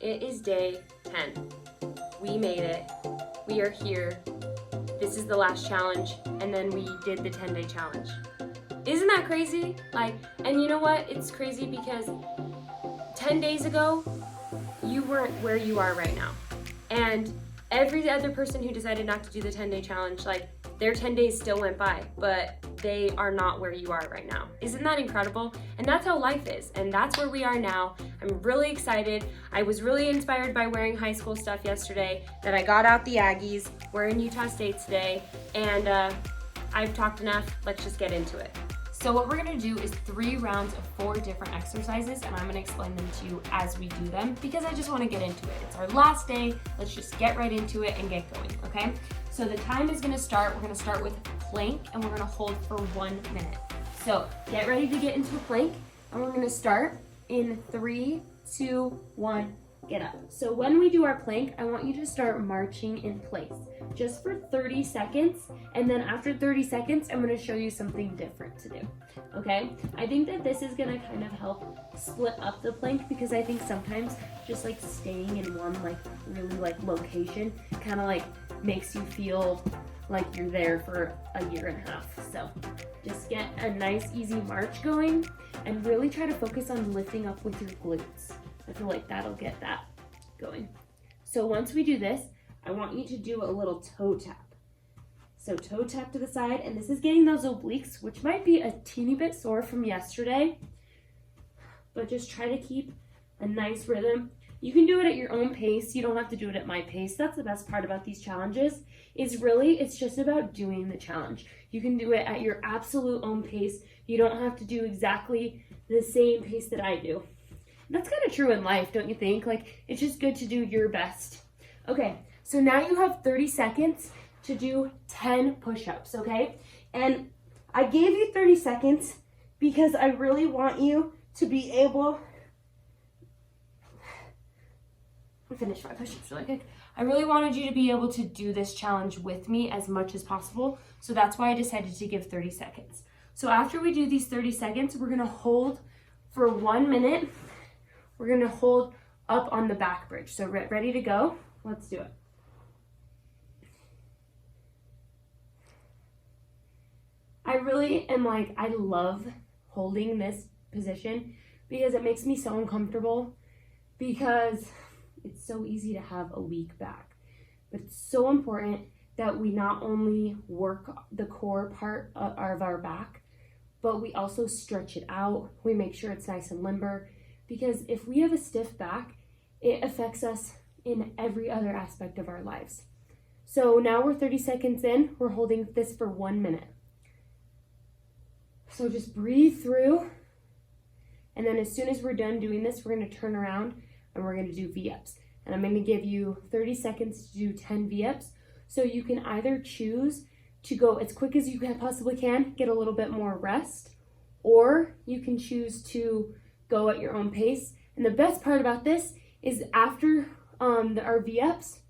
It is day 10. We made it. We are here. This is the last challenge, and then we did the 10-day challenge. Isn't that crazy? And you know what? It's crazy because 10 days ago, you weren't where you are right now. And every other person who decided not to do the 10-day challenge, their 10 days still went by, but they are not where you are right now. Isn't that incredible? And that's how life is, and that's where we are now. I'm really excited. I was really inspired by wearing high school stuff yesterday, that I got out the Aggies. We're in Utah State today, and I've talked enough. Let's just get into it. So what we're gonna do is 3 rounds of 4 different exercises, and I'm gonna explain them to you as we do them because I just wanna get into it. It's our last day. Let's just get right into it and get going, okay? So the time is gonna start, we're gonna start with plank, and we're gonna hold for 1 minute. So get ready to get into a plank, and we're gonna start in 3, 2, 1, get up. So when we do our plank, I want you to start marching in place just for 30 seconds. And then after 30 seconds, I'm gonna show you something different to do, okay? I think that this is gonna kind of help split up the plank because I think sometimes just staying in one really location kind of makes you feel like you're there for a year and a half. So just get a nice easy march going and really try to focus on lifting up with your glutes. I feel like that'll get that going. So once we do this, I want you to do a little toe tap. So toe tap to the side, and this is getting those obliques, which might be a teeny bit sore from yesterday, but just try to keep a nice rhythm. You can do it at your own pace. You don't have to do it at my pace. That's the best part about these challenges, it's just about doing the challenge. You can do it at your absolute own pace. You don't have to do exactly the same pace that I do. That's kind of true in life, don't you think? It's just good to do your best. Okay, so now you have 30 seconds to do 10 push-ups, okay? And I gave you 30 seconds because I really want you to be able... I'll finish my push-ups really quick. I really wanted you to be able to do this challenge with me as much as possible, so that's why I decided to give 30 seconds. So after we do these 30 seconds, we're gonna hold for 1 minute. We're gonna hold up on the back bridge. So ready to go? Let's do it. I really am I love holding this position because it makes me so uncomfortable because it's so easy to have a weak back. But it's so important that we not only work the core part of our back, but we also stretch it out. We make sure it's nice and limber. Because if we have a stiff back, it affects us in every other aspect of our lives. So now we're 30 seconds in, we're holding this for 1 minute. So just breathe through, and then as soon as we're done doing this, we're gonna turn around and we're gonna do V-ups. And I'm gonna give you 30 seconds to do 10 V-ups. So you can either choose to go as quick as you possibly can, get a little bit more rest, or you can choose to go at your own pace. And the best part about this is after our V-ups,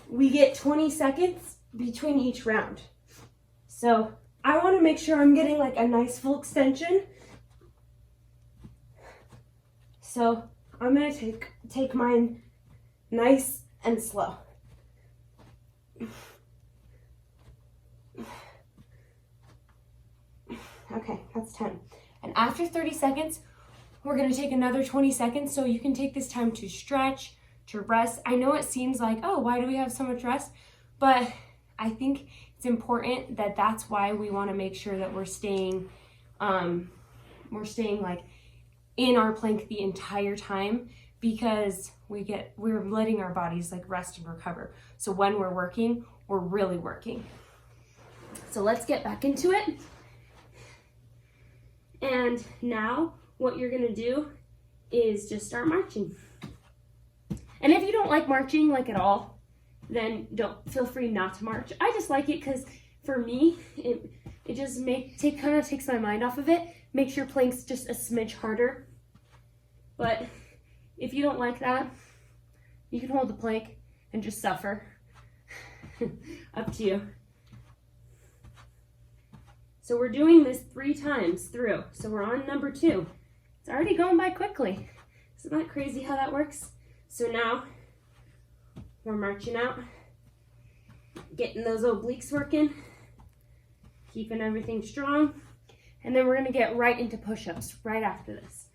we get 20 seconds between each round. So I want to make sure I'm getting a nice full extension. So I'm gonna take mine nice and slow. Okay, that's 10. And after 30 seconds, we're gonna take another 20 seconds, so you can take this time to stretch, to rest. I know it seems like, oh, why do we have so much rest? But I think it's important that that's why we wanna make sure that we're staying in our plank the entire time, because we're letting our bodies rest and recover. So when we're working, we're really working. So let's get back into it. And now what you're gonna do is just start marching. And if you don't like marching at all, then feel free not to march. I just like it because for me, it just kind of takes my mind off of it, makes your planks just a smidge harder. But if you don't like that, you can hold the plank and just suffer. Up to you. So we're doing this 3 times through. So we're on number 2. It's already going by quickly. Isn't that crazy how that works? So now we're marching out, getting those obliques working, keeping everything strong, and then we're gonna get right into push-ups right after this.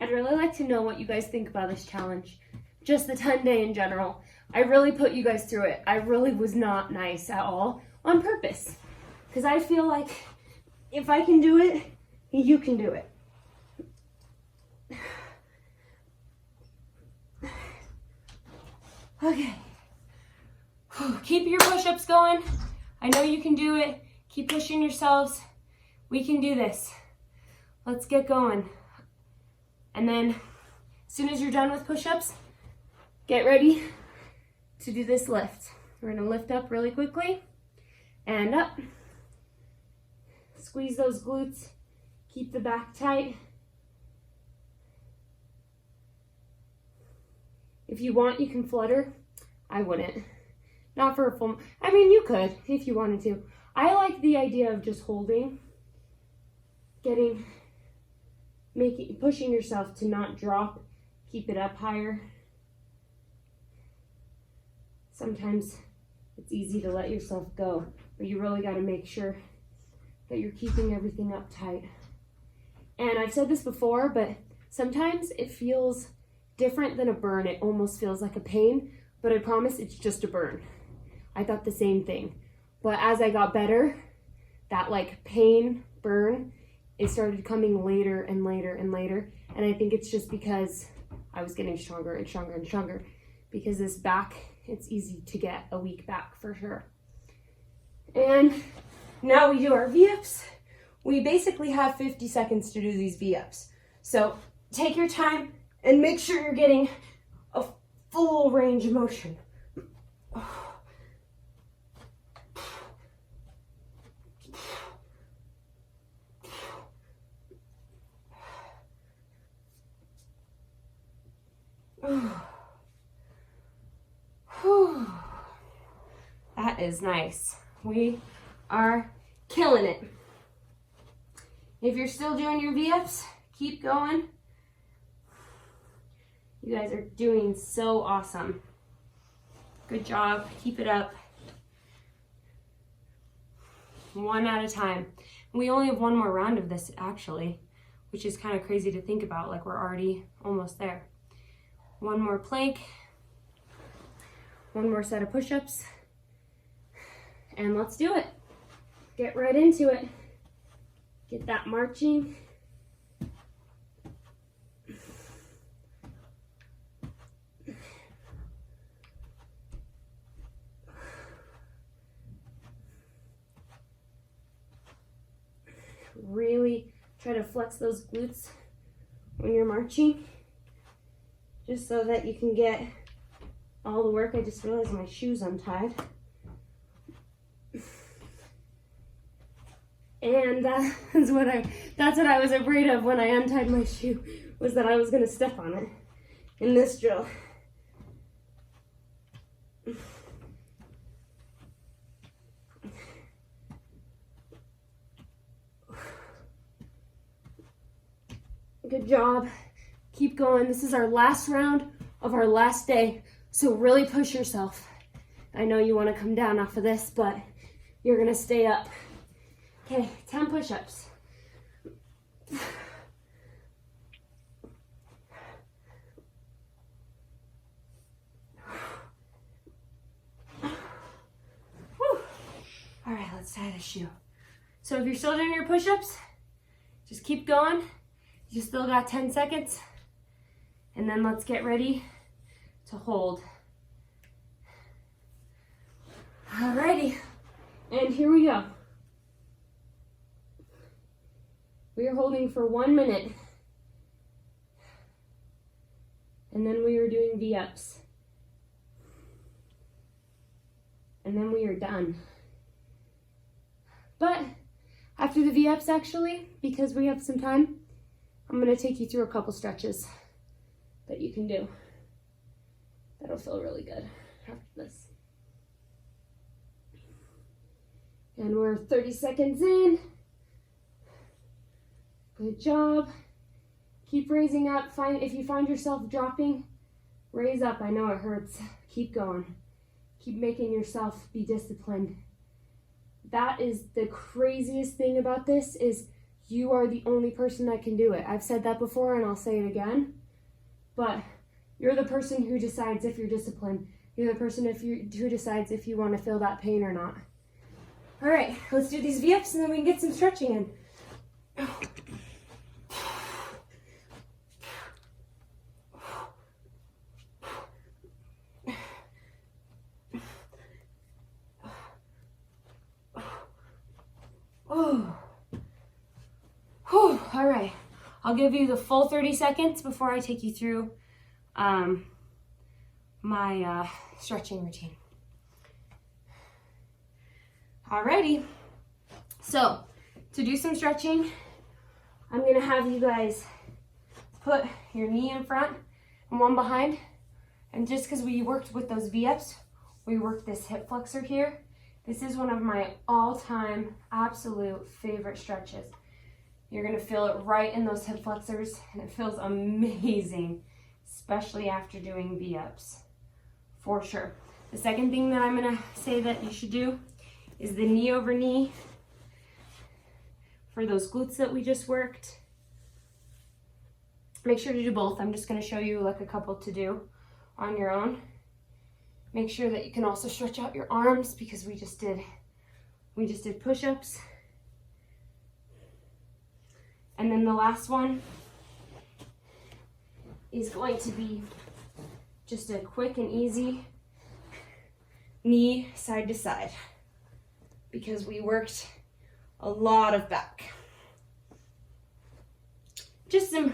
I'd really like to know what you guys think about this challenge, just the 10-day in general. I really put you guys through it. I really was not nice at all on purpose, because I feel like if I can do it, you can do it. Okay. Keep your push-ups going. I know you can do it. Keep pushing yourselves. We can do this. Let's get going. And then, as soon as you're done with push-ups, get ready to do this lift. We're gonna lift up really quickly, and up. Squeeze those glutes, keep the back tight. If you want, you can flutter. I wouldn't. Not for a full, I mean, you could if you wanted to. I like the idea of just holding, pushing yourself to not drop, keep it up higher. Sometimes it's easy to let yourself go, but you really got to make sure that you're keeping everything up tight. And I've said this before, but sometimes it feels different than a burn. It almost feels like a pain, but I promise it's just a burn. I thought the same thing. But as I got better, that like pain, burn, it started coming later and later and later. And I think it's just because I was getting stronger and stronger and stronger. Because this back, it's easy to get a weak back for sure. And now we do our V-ups. We basically have 50 seconds to do these V-ups. So take your time and make sure you're getting a full range of motion. That is nice. We are killing it. If you're still doing your V-ups, keep going. You guys are doing so awesome. Good job. Keep it up. One at a time. We only have one more round of this actually, which is kind of crazy to think about, like we're already almost there. One more plank. One more set of push-ups. And let's do it. Get right into it. Get that marching. Really try to flex those glutes when you're marching, just so that you can get all the work. I just realized my shoe's untied. And that's what I was afraid of when I untied my shoe, was that I was gonna step on it in this drill. Good job. Keep going. This is our last round of our last day, so really push yourself. I know you want to come down off of this, but you're gonna stay up. Okay, 10 push-ups. All right, let's tie the shoe. So if you're still doing your push-ups, just keep going. You still got 10 seconds. And then let's get ready to hold. Alrighty, and here we go. We are holding for 1 minute. And then we are doing V-ups. And then we are done. But after the V-ups actually, because we have some time, I'm gonna take you through a couple stretches that you can do. That'll feel really good after this. And we're 30 seconds in. Good job. Keep raising up. If you find yourself dropping, raise up. I know it hurts. Keep going. Keep making yourself be disciplined. That is the craziest thing about this, is you are the only person that can do it. I've said that before and I'll say it again, but you're the person who decides if you're disciplined. You're the person who decides if you want to feel that pain or not. All right, let's do these V-ups and then we can get some stretching in. All right, I'll give you the full 30 seconds before I take you through my stretching routine. Alrighty, so to do some stretching, I'm gonna have you guys put your knee in front and one behind, and just because we worked with those V-ups, we worked this hip flexor here. This is one of my all-time absolute favorite stretches. You're gonna feel it right in those hip flexors, and it feels amazing, especially after doing V-ups, for sure. The second thing that I'm gonna say that you should do is the knee over knee for those glutes that we just worked. Make sure to do both. I'm just gonna show you like a couple to do on your own. Make sure that you can also stretch out your arms, because we just did push-ups. And then the last one is going to be just a quick and easy knee side to side, because we worked a lot of back. Just some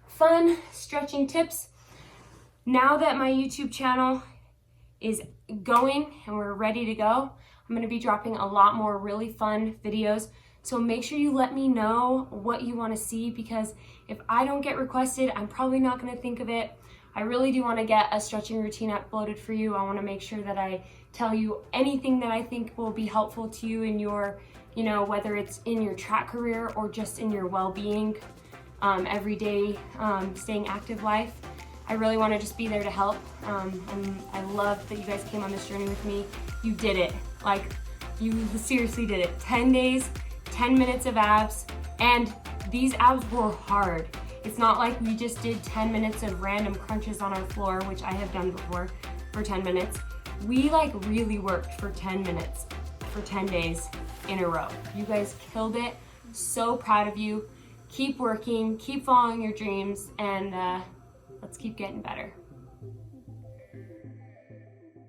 fun stretching tips. Now that my YouTube channel is going and we're ready to go, I'm going to be dropping a lot more really fun videos. So make sure you let me know what you want to see, because if I don't get requested, I'm probably not going to think of it. I really do want to get a stretching routine uploaded for you. I want to make sure that I tell you anything that I think will be helpful to you in your, whether it's in your track career or just in your well-being, everyday, staying active life. I really want to just be there to help. And I love that you guys came on this journey with me. You did it. Like, you seriously did it. 10 days, 10 minutes of abs, and these abs were hard. It's not like we just did 10 minutes of random crunches on our floor, which I have done before, for 10 minutes. We like really worked for 10 minutes, for 10 days in a row. You guys killed it. So proud of you. Keep working, keep following your dreams, and let's keep getting better.